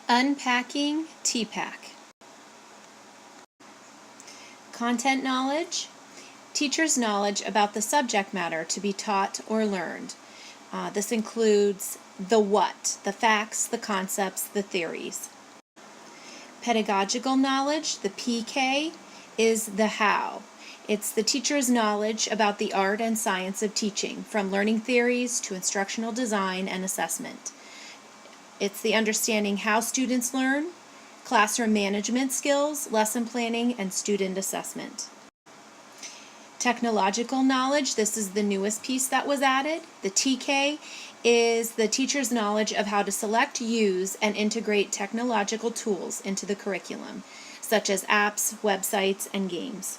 Unpacking tpack. Content knowledge. Teachers' knowledge about the subject matter to be taught or learned. This includes the what, the facts, the concepts, the theories. Pedagogical knowledge, the PK, is the how. It's the teacher's knowledge about the art and science of teaching, from learning theories to instructional design and assessment. It's the understanding how students learn, classroom management skills, lesson planning, and student assessment. Technological knowledge, this is the newest piece that was added. The TK is the teacher's knowledge of how to select, use, and integrate technological tools into the curriculum, such as apps, websites, and games.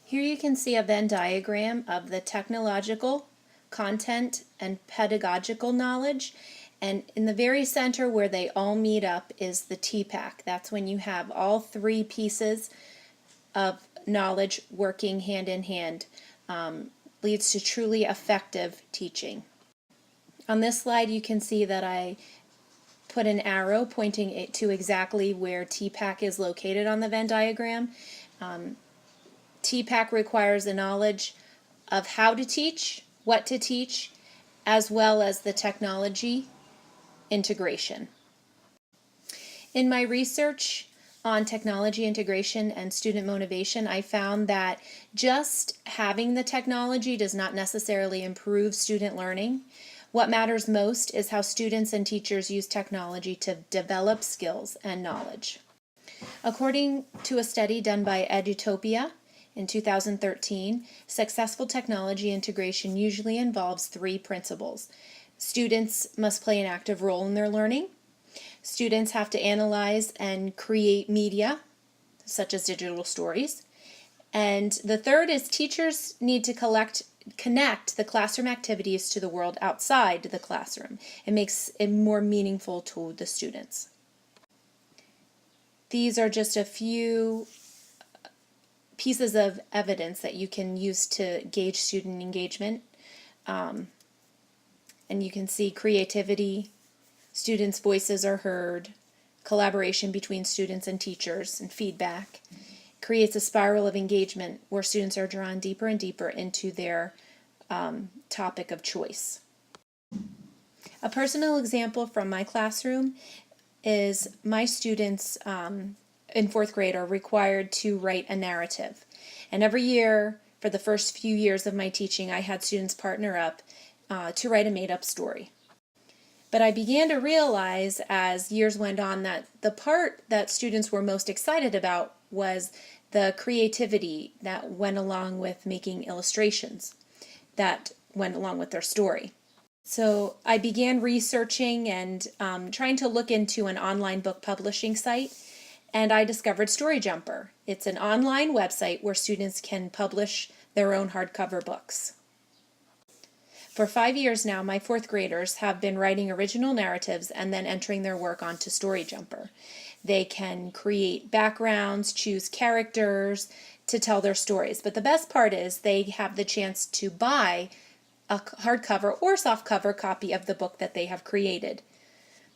Here you can see a Venn diagram of the technological, content, and pedagogical knowledge. And in the very center where they all meet up is the tpack. That's when you have all three pieces of knowledge working hand in hand. Leads to truly effective teaching. On this slide you can see that I put an arrow pointing it to exactly where tpack is located on the Venn diagram. tpack requires a knowledge of how to teach, what to teach, as well as the technology integration. In my research on technology integration and student motivation, I found that just having the technology does not necessarily improve student learning. What matters most is how students and teachers use technology to develop skills and knowledge. According to a study done by Edutopia in 2013, successful technology integration usually involves three principles. Students must play an active role in their learning. Students have to analyze and create media, such as digital stories. And the third is teachers need to connect the classroom activities to the world outside the classroom. It makes it more meaningful to the students. These are just a few pieces of evidence that you can use to gauge student engagement. And you can see creativity, students' voices are heard, collaboration between students and teachers, and feedback. Creates a spiral of engagement where students are drawn deeper and deeper into their topic of choice. A personal example from my classroom is my students in fourth grade are required to write a narrative. And every year, for the first few years of my teaching, I had students partner up to write a made-up story. But I began to realize as years went on that the part that students were most excited about was the creativity that went along with making illustrations that went along with their story. So I began researching and trying to look into an online book publishing site, and I discovered StoryJumper. It's an online website where students can publish their own hardcover books. For 5 years now, my fourth graders have been writing original narratives and then entering their work onto StoryJumper. They can create backgrounds, choose characters to tell their stories. But the best part is they have the chance to buy a hardcover or softcover copy of the book that they have created.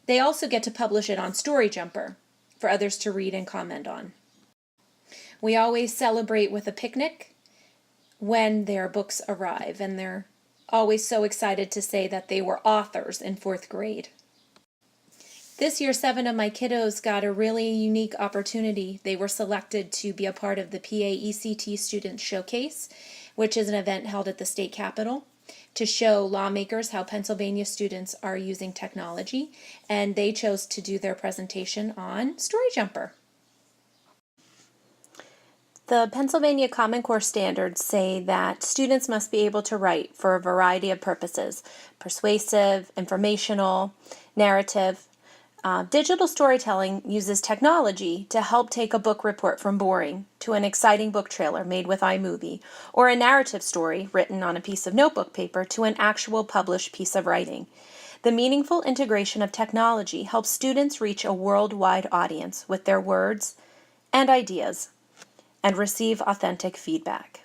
They also get to publish it on StoryJumper for others to read and comment on. We always celebrate with a picnic when their books arrive, and they're always so excited to say that they were authors in fourth grade. This year, 7 of my kiddos got a really unique opportunity. They were selected to be a part of the PA-ECT Student Showcase, which is an event held at the state capitol to show lawmakers how Pennsylvania students are using technology, and they chose to do their presentation on StoryJumper. The Pennsylvania Common Core standards say that students must be able to write for a variety of purposes: persuasive, informational, narrative. Digital storytelling uses technology to help take a book report from boring to an exciting book trailer made with iMovie, or a narrative story written on a piece of notebook paper to an actual published piece of writing. The meaningful integration of technology helps students reach a worldwide audience with their words and ideas and receive authentic feedback.